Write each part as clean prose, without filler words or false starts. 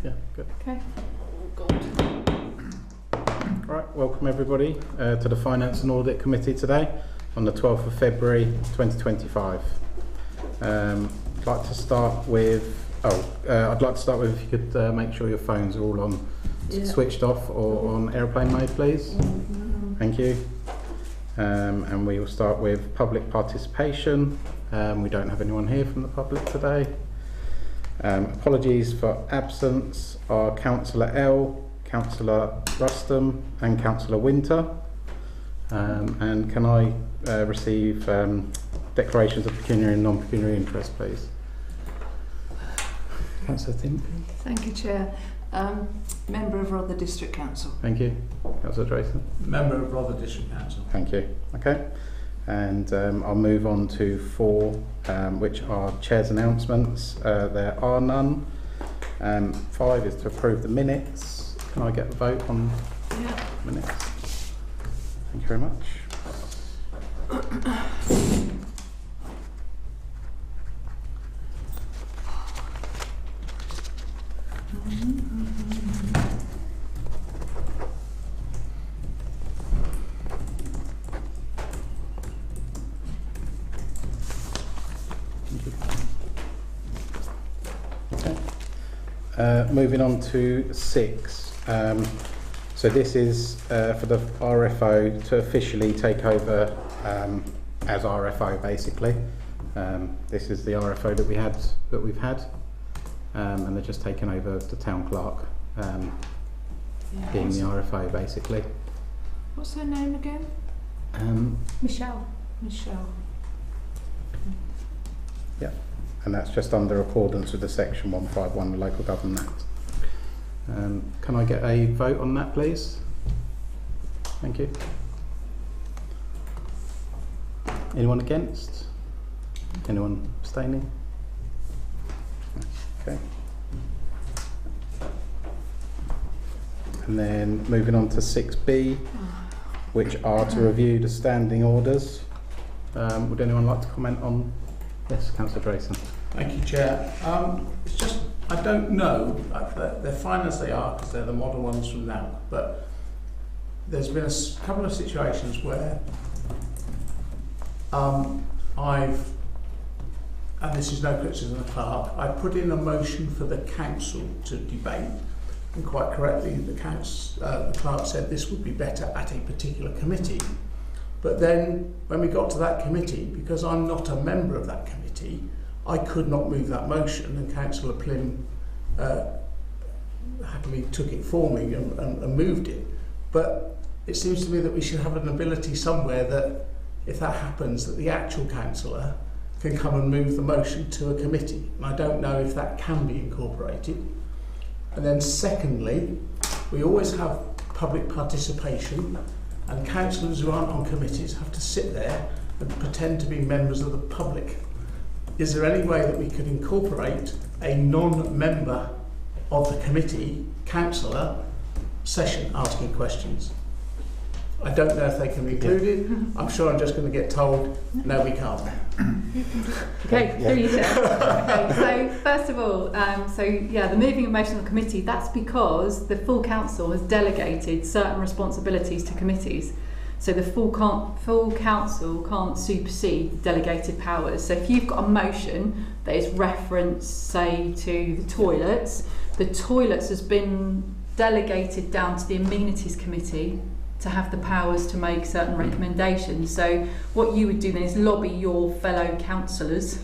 Yeah, good. Okay. Right, welcome everybody to the Finance and Audit Committee today on the 12th of February 2025. I'd like to start with, if you could make sure your phones are all on, switched off or on airplane mode, please. Thank you. And we will start with public participation. We don't have anyone here from the public today. Apologies for absence are Councillor L, Councillor Ruston and Councillor Winter. And can I receive declarations of pecuniary and non-pecuniary interest, please? Councillor Tim. Thank you, Chair. Member of Rother District Council. Thank you. Councillor Drayson. Member of Rother District Council. Thank you. Okay. And I'll move on to 4, which are Chair's announcements. There are none. 5 is to approve the minutes. Can I get a vote on minutes? Thank you very much. Moving on to 6. So this is for the RFO to officially take over as RFO, basically. This is the RFO that we've had, and they're just taking over the town clerk, being the RFO, basically. What's her name again? Michelle. Yeah. And that's just under accordance with the Section 151 of the Local Government Act. Can I get a vote on that, please? Thank you. Anyone against? Anyone abstaining? Okay. And then moving on to 6B, which are to review the standing orders. Would anyone like to comment on? Yes, Councillor Drayson. Thank you, Chair. It's just, I don't know, they're fine as they are because they're the model ones from now, but there's been a couple of situations where and this is no criticism of the clerk, I put in a motion for the council to debate, and quite correctly the clerk said this would be better at a particular committee. But then when we got to that committee, because I'm not a member of that committee, I could not move that motion, and Councillor Plym happily took it for me and moved it. But it seems to me that we should have an ability somewhere that, if that happens, that the actual councillor can come and move the motion to a committee. And I don't know if that can be incorporated. And then secondly, we always have public participation, and councillors who aren't on committees have to sit there and pretend to be members of the public. Is there any way that we could incorporate a non-member of the committee councillor session asking questions? I don't know if they can be included. I'm sure I'm just going to get told, no, we can't. Okay, through you, Chair. Okay, so first of all, the moving of motion of the committee, that's because the full council has delegated certain responsibilities to committees. So the full council can't supersede the delegated powers. So if you've got a motion that is referenced, say, to the toilets has been delegated down to the amenities committee to have the powers to make certain recommendations. So what you would do then is lobby your fellow councillors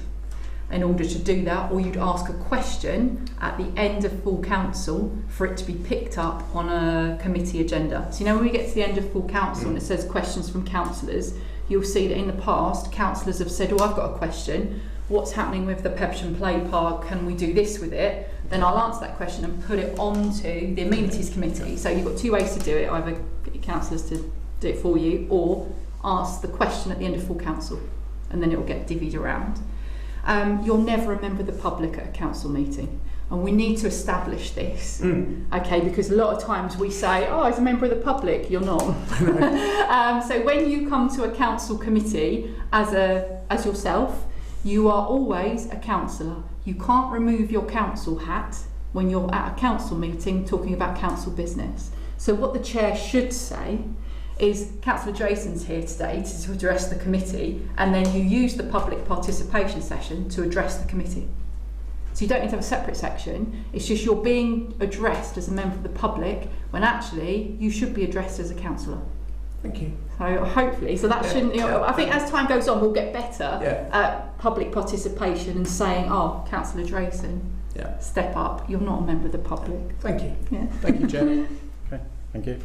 in order to do that, or you'd ask a question at the end of full council for it to be picked up on a committee agenda. So when we get to the end of full council and it says questions from councillors, you'll see that in the past councillors have said, I've got a question, what's happening with the Pepsham Play Park, can we do this with it? Then I'll answer that question and put it onto the amenities committee. So you've got 2 ways to do it, either get your councillors to do it for you or ask the question at the end of full council, and then it will get divvied around. You're never a member of the public at a council meeting, and we need to establish this, okay, because a lot of times we say, as a member of the public, you're not. So when you come to a council committee as yourself, you are always a councillor. You can't remove your council hat when you're at a council meeting talking about council business. So what the chair should say is, Councillor Drayson's here today to address the committee, and then you use the public participation session to address the committee. So you don't need to have a separate section, it's just you're being addressed as a member of the public when actually you should be addressed as a councillor. Thank you. So hopefully, so that shouldn't, you know, I think as time goes on we'll get better at public participation and saying, oh, Councillor Drayson, step up, you're not a member of the public. Thank you. Yeah. Thank you, Chair. Okay, thank you.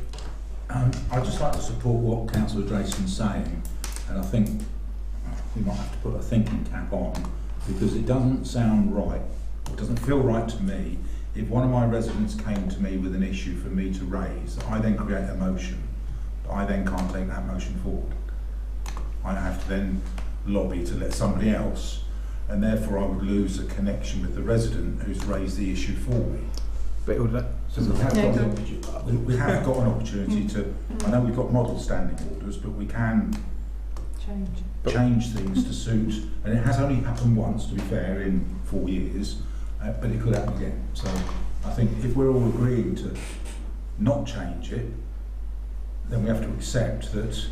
I'd just like to support what Councillor Drayson's saying, and I think we might have to put a thinking cap on, because it doesn't sound right, it doesn't feel right to me, if one of my residents came to me with an issue for me to raise, I then create a motion, but I then can't take that motion forward. I have to then lobby to let somebody else, and therefore I would lose a connection with the resident who's raised the issue for me. But it would, So we have got an opportunity to, I know we've got model standing orders, but we can change things to suit, and it has only happened once, to be fair, in 4 years, but it could happen again. So I think if we're all agreeing to not change it, then we have to accept that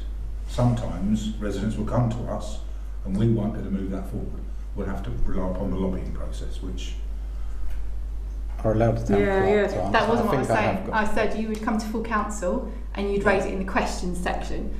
sometimes residents will come to us and we won't be able to move that forward. We'll have to rely upon the lobbying process, which are allowed to tell Yeah, that wasn't what I was saying. I said you would come to full council and you'd raise it in the questions section.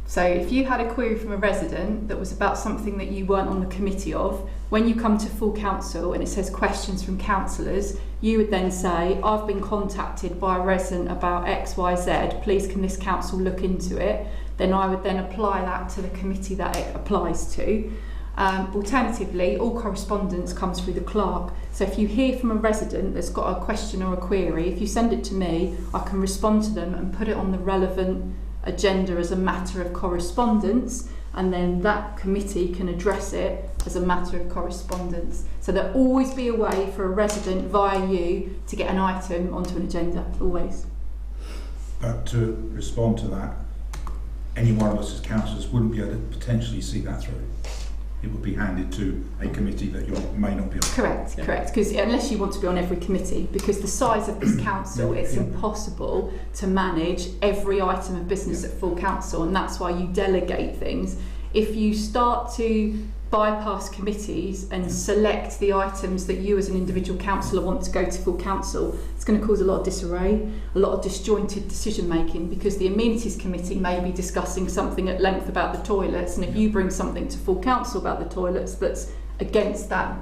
So if you had a query from a resident that was about something that you weren't on the committee of, when you come to full council and it says questions from councillors, you would then say, I've been contacted by a resident about X, Y, Z, please can this council look into it? Then I would then apply that to the committee that it applies to. Alternatively, all correspondence comes through the clerk. So if you hear from a resident that's got a question or a query, if you send it to me, I can respond to them and put it on the relevant agenda as a matter of correspondence, and then that committee can address it as a matter of correspondence. So there'll always be a way for a resident via you to get an item onto an agenda, always. But to respond to that, any one of us as councillors wouldn't be able to potentially see that through. It would be handed to a committee that you may not be on. Correct, because unless you want to be on every committee, because the size of this council, it's impossible to manage every item of business at full council, and that's why you delegate things. If you start to bypass committees and select the items that you as an individual councillor want to go to full council, it's going to cause a lot of disarray, a lot of disjointed decision making, because the amenities committee may be discussing something at length about the toilets, and if you bring something to full council about the toilets that's against that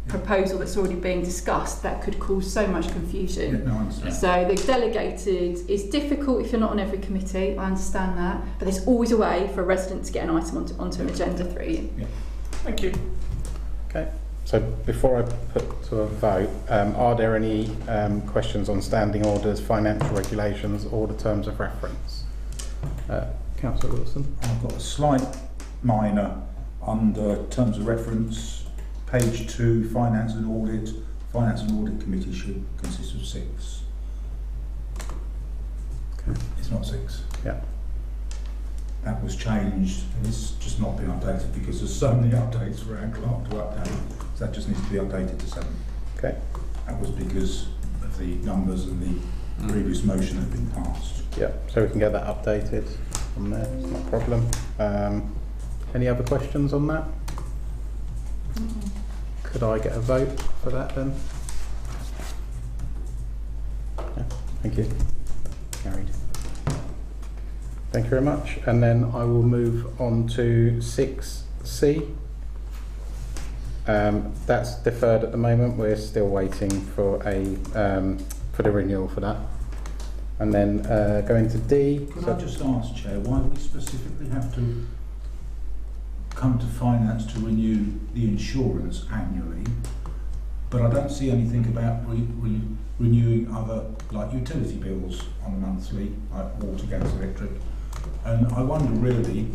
proposal that's already being discussed, that could cause so much confusion. No, I understand. So the delegated is difficult if you're not on every committee, I understand that, but there's always a way for a resident to get an item onto an agenda through you. Thank you. Okay, so before I put to a vote, are there any questions on standing orders, financial regulations, or the terms of reference? Councillor Wilson. I've got a slight minor under terms of reference, page 2, Finance and Audit. Finance and Audit Committee should consist of 6. Okay. It's not 6. Yeah. That was changed, and it's just not been updated because there's so many updates for our clerk to update. So that just needs to be updated to 7. Okay. That was because of the numbers and the previous motion that had been passed. Yeah, so we can get that updated from there, it's not a problem. Any other questions on that? Could I get a vote for that then? Yeah, thank you. Carried. Thank you very much. And then I will move on to 6C. That's deferred at the moment. We're still waiting for the renewal for that. And then going to D. Could I just ask, Chair, why we specifically have to come to Finance to renew the insurance annually, but I don't see anything about renewing other, like utility bills on a monthly, like water, gas, electric. And I wonder really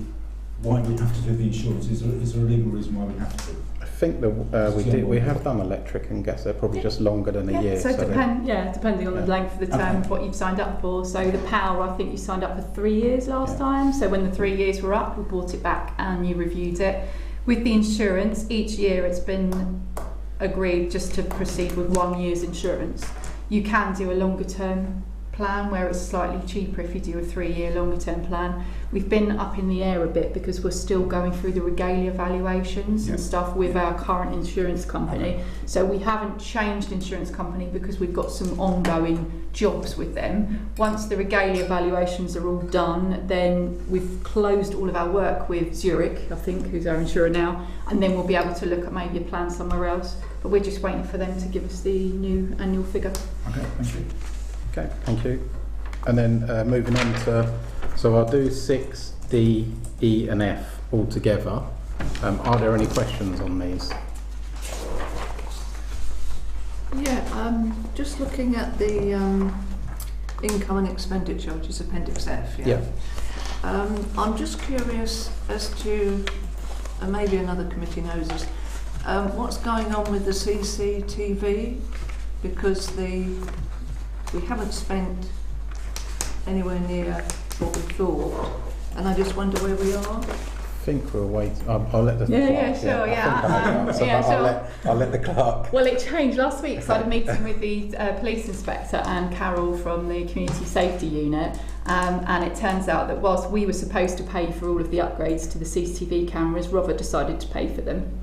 why we have to do the insurance. Is there a legal reason why we have to? I think that we have done electric and gas. They're probably just longer than a year. So depending on the length of the term of what you've signed up for. So the power, I think you signed up for 3 years last time. So when the 3 years were up, we brought it back and you reviewed it. With the insurance, each year it's been agreed just to proceed with 1 year's insurance. You can do a longer term plan where it's slightly cheaper if you do a 3-year longer term plan. We've been up in the air a bit because we're still going through the regalia valuations and stuff with our current insurance company. So we haven't changed insurance company because we've got some ongoing jobs with them. Once the regalia valuations are all done, then we've closed all of our work with Zurich, I think, who's our insurer now, and then we'll be able to look at maybe a plan somewhere else. But we're just waiting for them to give us the new annual figure. Okay, thank you. Okay, thank you. And then moving on to, so I'll do 6, D, E and F all together. Are there any questions on these? Yeah, just looking at the income and expenditure, which is Appendix F. Yeah. I'm just curious as to, and maybe another committee knows this, what's going on with the CCTV, because we haven't spent anywhere near what we thought, and I just wonder where we are. I think we'll wait. I'll let the I'll let the clerk. Well, it changed last week, so I had a meeting with the police inspector and Carol from the community safety unit, and it turns out that whilst we were supposed to pay for all of the upgrades to the CCTV cameras, Robert decided to pay for them.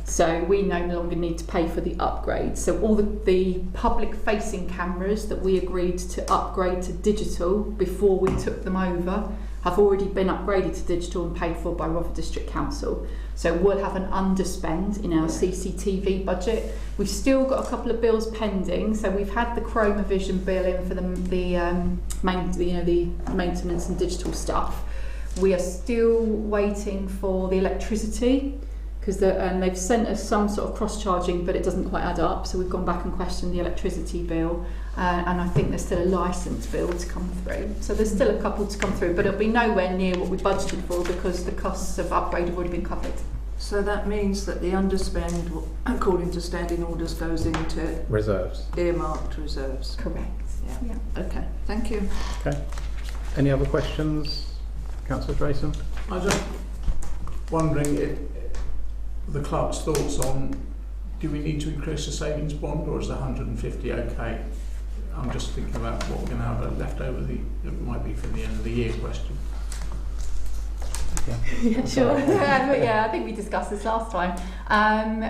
So we no longer need to pay for the upgrades. So all the public-facing cameras that we agreed to upgrade to digital before we took them over have already been upgraded to digital and paid for by Rotherham District Council. So we'll have an underspend in our CCTV budget. We've still got a couple of bills pending. So we've had the Chromavision bill in for the maintenance and digital stuff. We are still waiting for the electricity, because they've sent us some sort of cross-charging, but it doesn't quite add up. So we've gone back and questioned the electricity bill, and I think there's still a licence bill to come through. So there's still a couple to come through, but it'll be nowhere near what we budgeted for because the costs of upgrade have already been covered. So that means that the underspend, according to standing orders, goes into Reserves. earmarked reserves. Correct. Yeah. Okay. Thank you. Okay. Any other questions, Councillor Drayson? I was just wondering if the clerk's thoughts on, do we need to increase the savings bond, or is the 150 okay? I'm just thinking about what we're going to have left over. It might be for the end of the year question. Yeah, sure. Yeah, I think we discussed this last time. On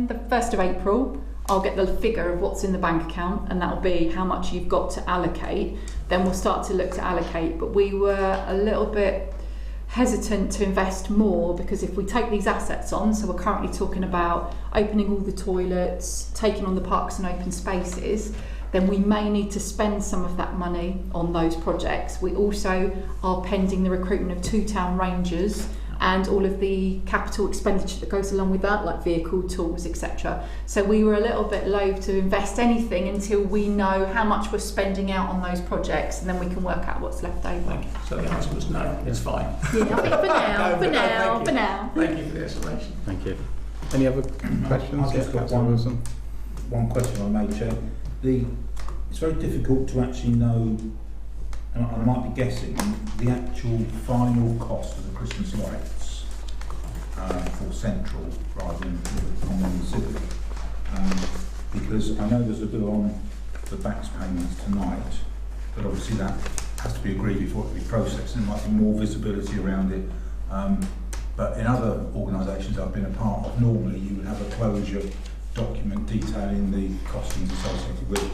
the 1st of April, I'll get the figure of what's in the bank account, and that'll be how much you've got to allocate. Then we'll start to look to allocate, but we were a little bit hesitant to invest more because if we take these assets on, so we're currently talking about opening all the toilets, taking on the parks and open spaces, then we may need to spend some of that money on those projects. We also are pending the recruitment of 2 town rangers and all of the capital expenditure that goes along with that, like vehicle, tools, etc. So we were a little bit loath to invest anything until we know how much we're spending out on those projects, and then we can work out what's left over. Okay. So the answer was no, it's fine. Yeah, I think for now. Thank you for the explanation. Thank you. Any other questions? I've just got Councillor Wilson. one question I made, Chair. It's very difficult to actually know, and I might be guessing, the actual final cost of the Christmas lights for Central rather than Common and Civic. Because I know there's a bill on the backs payments tonight, but obviously that has to be agreed before it can be processed, and there might be more visibility around it. But in other organisations I've been a part of, normally you would have a closure document detailing the costings associated with it.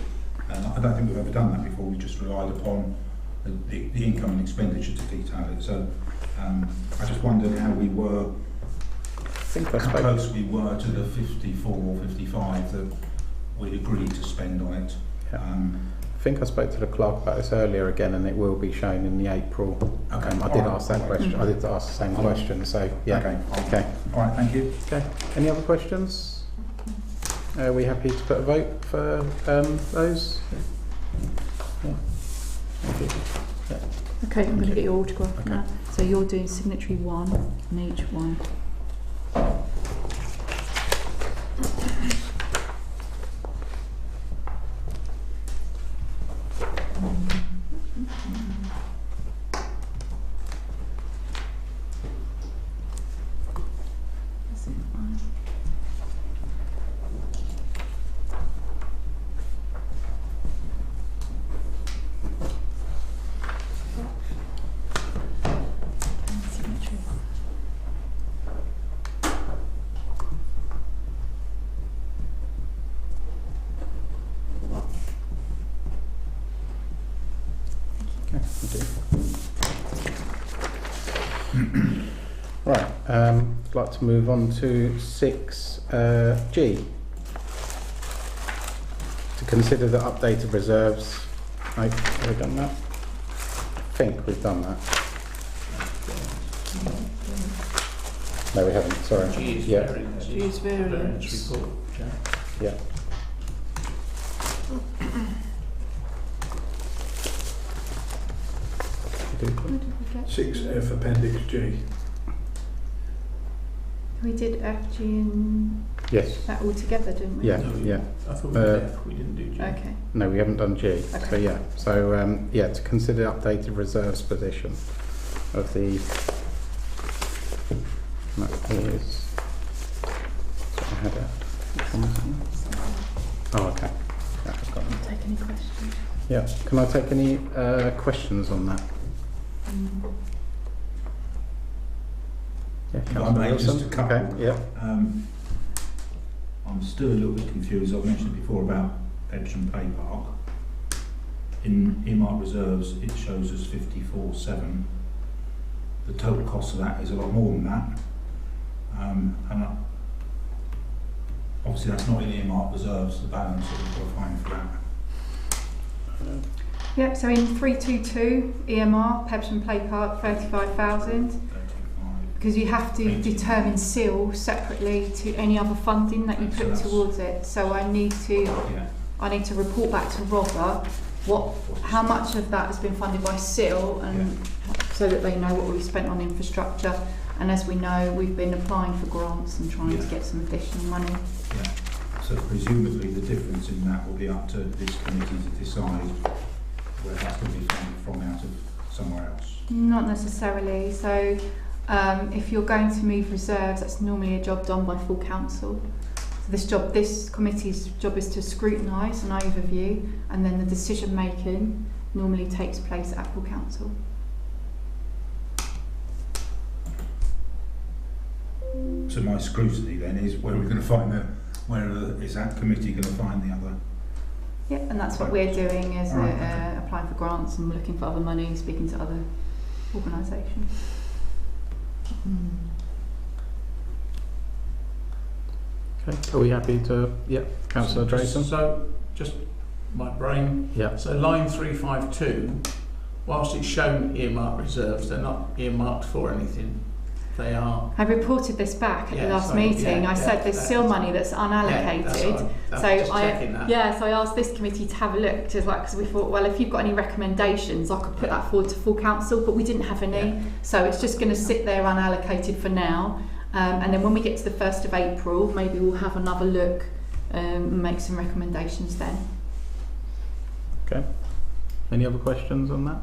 I don't think we've ever done that before. We just relied upon the income and expenditure to detail it. So I just wondered how close we were to the 54 or 55 that we agreed to spend on it. Yeah. I think I spoke to the clerk about this earlier again, and it will be shown in the April. Okay. I did ask that question. I did ask the same question. So yeah. Okay. All right. Thank you. Okay. Any other questions? Are we happy to put a vote for those? Yeah. Thank you. Yeah. Okay, I'm going to get your autograph Okay. now. So you're doing signatory 1 on each one. Right, I'd like to move on to 6G. To consider the updated reserves. Have we done that? I think we've done that. No, we haven't, sorry. G is Yeah. variance. G is variance. Report, Yeah. What did we get? 6F Appendix G. We did F, G and Yes. that all together, didn't we? Yeah, No, yeah. I thought we did F, we didn't do G. Okay. No, we haven't done G. So Okay. yeah. So yeah, to consider updated reserves position of the. That is. So I had it. Oh, okay. Yeah, I've got it. Take any questions? Yeah. Can I take any questions on that? Yeah, If I Councillor may, just Wilson. a couple. Okay. Yeah. I'm still a little bit confused. I've mentioned before about Bexhill Play Park. In earmarked reserves, it shows us 54.7. The total cost of that is a lot more than that. Obviously that's not in earmarked reserves, the balance that we've got to find for that. Yep, so in 322 EMR, Pebsham Play Park, 35,000. 35. Because you have to 18. determine seal separately to any other funding that you So put that's- towards it. So I need to report back to Robert how much of that has been funded by seal, and so that they know what we've spent on infrastructure. And as we know, we've been applying for grants and trying to get some additional money. Yeah. So presumably the difference in that will be up to this committee to decide where that's going to be funded from out of somewhere else. Not necessarily. So if you're going to move reserves, that's normally a job done by full council. So this committee's job is to scrutinise an overview, and then the decision making normally takes place at full council. So my scrutiny then is where we're going to find is that committee going to find the other? Yeah, and that's what we're doing, is Alright, okay. applying for grants and looking for other money, speaking to other organisations. Okay. Are we happy to? Yeah. Councillor Drayton. So, just my brain. Yeah. So line 352, whilst it's shown earmarked reserves, they're not earmarked for anything. They are. I reported this back at the last sorry, meeting. I said there's still money that's unallocated. That's just checking that. So I asked this committee to have a look, because we thought, well, if you've got any recommendations, I could put that forward to full council, but we didn't have any. Yeah. So it's just going to sit there unallocated for now. And then when we get to the 1st of April, maybe we'll have another look and make some recommendations then. Okay. Any other questions on that?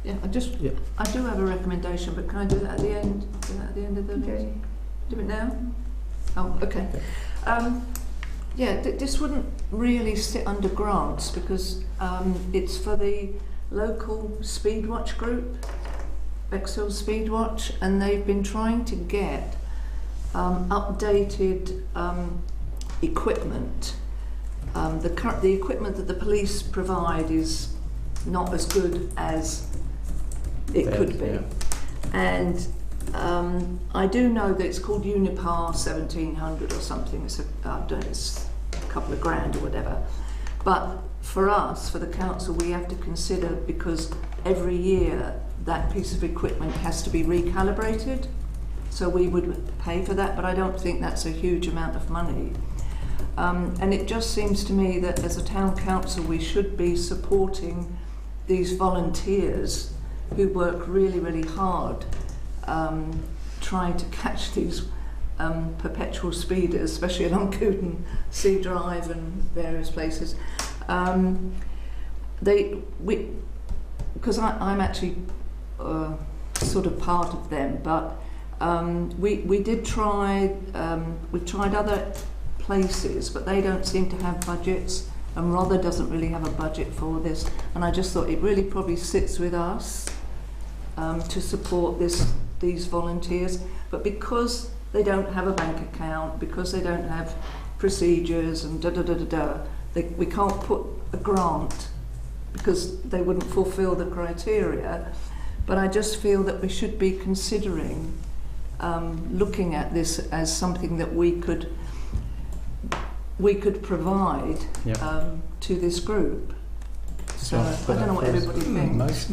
Yeah, I do have a recommendation, but can I do that at the end? Do that at the end of the meeting? Do it now? Oh, okay. This wouldn't really sit under grants, because it's for the local Speedwatch group, Bexhill Speedwatch, and they've been trying to get updated equipment. The equipment that the police provide is not as good as it could be. Yeah. And I do know that it's called Unipar 1700 or something. It's a couple of grand or whatever. But for us, for the council, we have to consider, because every year that piece of equipment has to be recalibrated. So we would pay for that, but I don't think that's a huge amount of money. And it just seems to me that as a town council, we should be supporting these volunteers who work really, really hard trying to catch these perpetual speeders, especially along Bexhill-on-Sea Drive and various places. Because I'm actually sort of part of them, but we did try, we've tried other places, but they don't seem to have budgets, and Rother doesn't really have a budget for this, and I just thought it really probably sits with us to support these volunteers, but because they don't have a bank account, because they don't have procedures and we can't put a grant because they wouldn't fulfil the criteria. But I just feel that we should be considering looking at this as something that we could provide to this group. So I don't know what everybody thinks.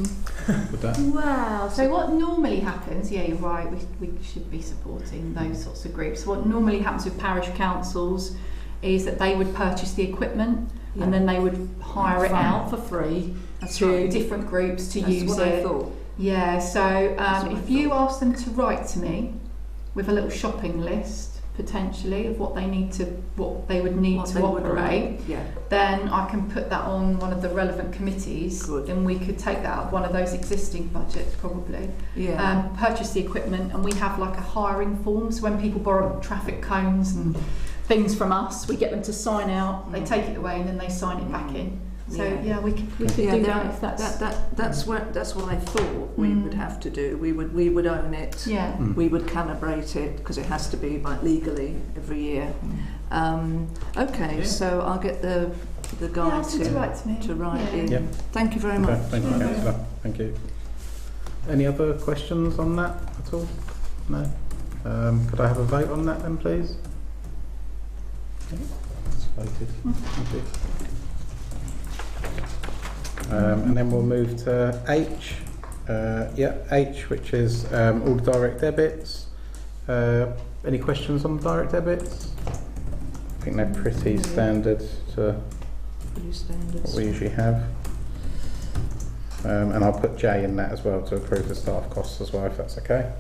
Wow. So what normally happens, yeah, you're right, we should be supporting those sorts of groups. What normally happens with parish councils is that they would purchase the equipment and then they would hire it out for free to different groups to use what it. I thought. Yeah, so if you ask them to write to me with a little shopping list, potentially, of what they would need to operate, then I can put that on one of the relevant committees. And we could take that out of one of those existing budgets probably. Purchase the equipment, and we have like a hiring form, so when people borrow traffic cones and things from us, we get them to sign out, they take it away and then they sign it back in. So we could do that if that's what I thought we would have to do. We would own it. We would calibrate it because it has to be like legally every year. So I'll get the guy to write in. Thank you very much. Thank you, Councillor. Thank you. Any other questions on that at all? No. Could I have a vote on that then, please? It's voted. Thank you. And then we'll move to H. H, which is all the direct debits. Any questions on the direct debits? I think they're pretty standard to what we usually have. And I'll put J in that as well to approve the staff costs as well, if that's okay.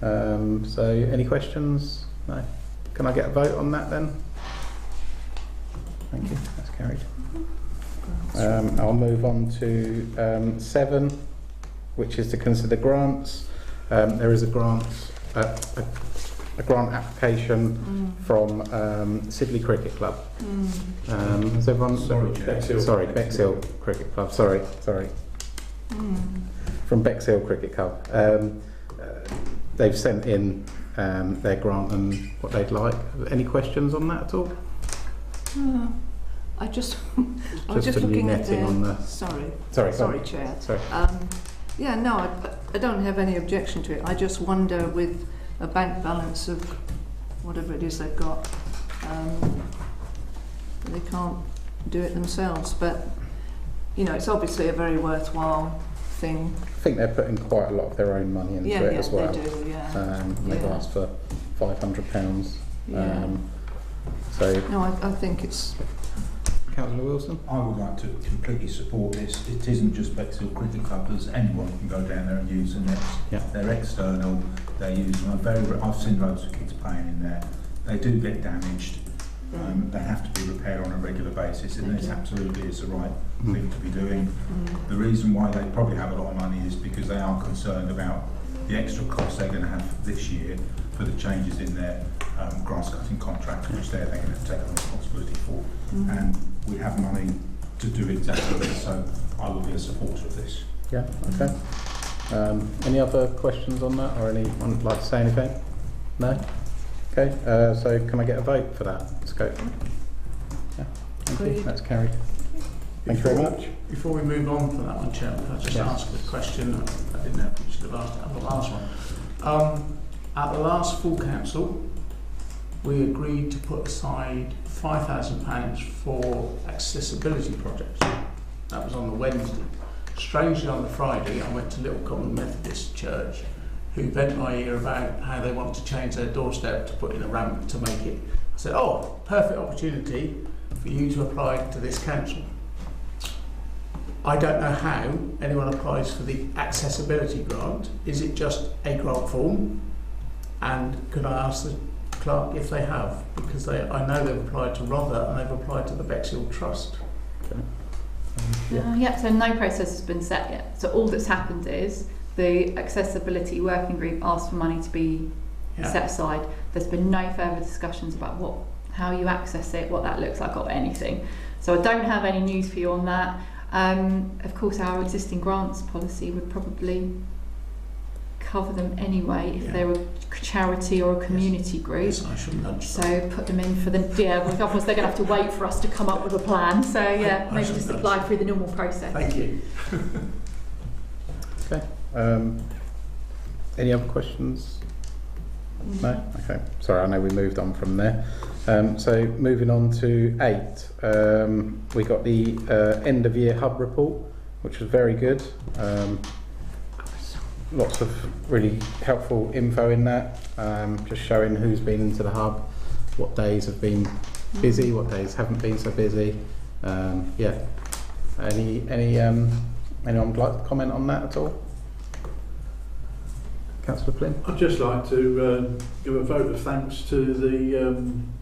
So any questions? No? Can I get a vote on that then? Thank you, that's carried. I'll move on to 7, which is to consider grants. There is a grant application from Sidley Cricket Club. Has everyone? Bexhill Cricket Club. Sorry. From Bexhill Cricket Club. They've sent in their grant and what they'd like. Any questions on that at all? I was just looking at their. Sorry, Chair. Sorry. I don't have any objection to it. I just wonder, with a bank balance of whatever it is they've got, they can't do it themselves. But it's obviously a very worthwhile thing. I think they're putting quite a lot of their own money into it as well. They do. They've asked for £500. I think it's. Councillor Wilson? I would like to completely support this. It isn't just Bexhill Cricket Club, as anyone can go down there and use them. They're external, they use them. I've seen loads of kids playing in there. They do get damaged. They have to be repaired on a regular basis, and this absolutely is the right thing to be doing. The reason why they probably have a lot of money is because they are concerned about the extra costs they're going to have this year for the changes in their grass cutting contract, which they're going to have to take responsibility for. And we have money to do exactly this, so I will be a supporter of this. Yeah, okay. Any other questions on that, or anyone would like to say anything? No? Okay, so can I get a vote for that scope? Yeah, thank you, that's carried. Thank you very much. Before we move on from that one, Chair, can I just ask a question? I didn't know if we should have asked it at the last one. At the last full council, we agreed to put aside £5,000 for accessibility projects. That was on the Wednesday. Strangely, on the Friday, I went to Little Common Methodist Church, who bent my ear about how they want to change their doorstep to put in a ramp to make it. I said, perfect opportunity for you to apply to this council. I don't know how anyone applies for the accessibility grant. Is it just a grant form? And could I ask the clerk if they have? Because I know they've applied to Rother and they've applied to the Bexhill Trust. Okay. So no process has been set yet. So all that's happened is the accessibility working group asked for money to be set aside. There's been no further discussions about how you access it, what that looks like, or anything. So I don't have any news for you on that. Of course, our existing grants policy would probably cover them anyway if Yeah. they're a charity or a community group. Yes, I shouldn't nudge So them. put them in for the, otherwise they're going to have to wait for us to come up with a plan. So yeah, I maybe should just nudge apply them. through the normal process. Thank you. Okay. Any other questions? No? Okay. Sorry, I know we moved on from there. So moving on to 8, we got the end of year hub report, which was very good. Lots of really helpful info in that, just showing who's been into the hub, what days have been busy, what days haven't been so busy. Yeah. Anyone would like to comment on that at all? Councillor Flynn? I'd just like to give a vote of thanks to the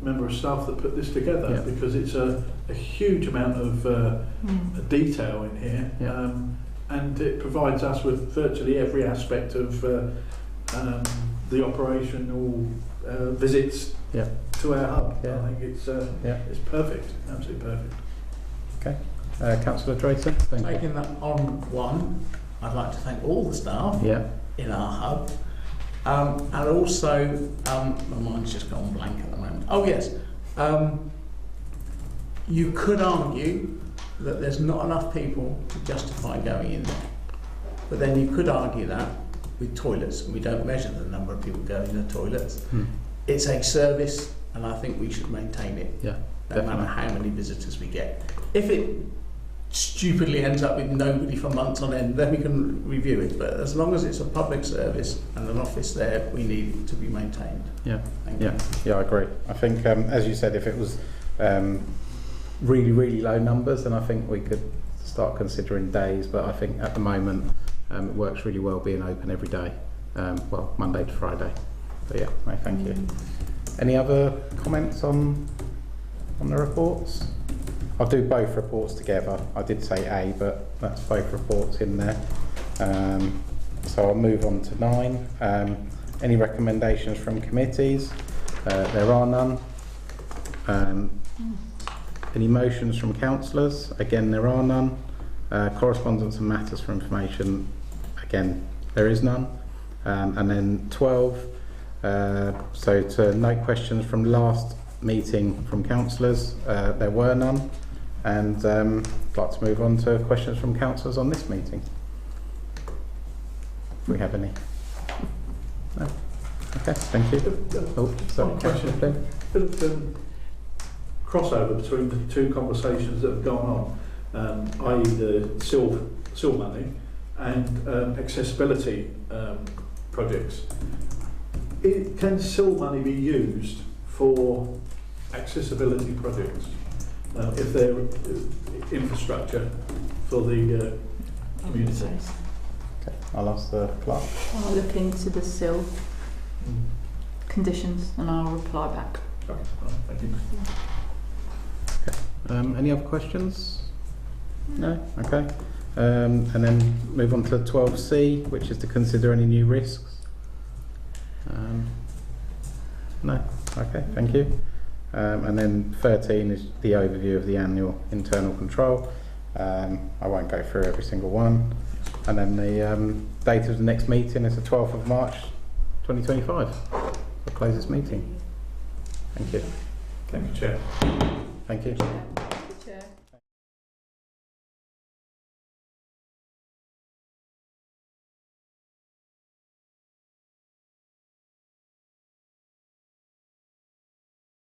member of staff that put this together, Yeah. because it's a huge amount of detail in here, Yeah. and it provides us with virtually every aspect of the operational visits Yeah. to our hub. Yeah. I think it's perfect, absolutely perfect. Okay. Councillor Drayton? Thank you. Taking that on one, I'd like to thank all the staff Yeah. in our hub. And also, my mind's just gone blank at the moment. Oh yes, you could argue that there's not enough people to justify going in there. But then you could argue that with toilets, and we don't measure the number of people going in the toilets. It's a service, and I think we should maintain it, Yeah. no matter how many visitors we get. If it stupidly ends up with nobody for months on end, then we can review it. But as long as it's a public service and an office there, we need it to be maintained. Yeah. Thank Yeah. you. Yeah, I agree. I think, as you said, if it was really, really low numbers, then I think we could start considering days. But I think at the moment, it works really well being open every day. Well, Monday to Friday. But yeah, no, thank you. Any other comments on the reports? I'll do both reports together. I did say A, but that's both reports in there. So I'll move on to 9. Any recommendations from committees? There are none. Any motions from councillors? Again, there are none. Correspondence and matters for information? Again, there is none. And then 12. So to note questions from last meeting from councillors, there were none. And I'd like to move on to questions from councillors on this meeting, if we have any. No? Okay, thank you. Oh, sorry, One question. Councillor Flynn. Bit of crossover between the two conversations that have gone on, i.e. the SIL money and accessibility projects. Can SIL money be used for accessibility projects if they're infrastructure for the community? Okay, I'll ask the clerk. I'll look into the SIL conditions and I'll reply back. Okay, right, thank you. Any other questions? No? Okay. And then move on to 12C, which is to consider any new risks. No? Okay, thank you. And then 13 is the overview of the annual internal control. I won't go through every single one. And then the date of the next meeting is the 12th of March 2025. I'll close this meeting. Thank you. Thank you, Chair. Thank you.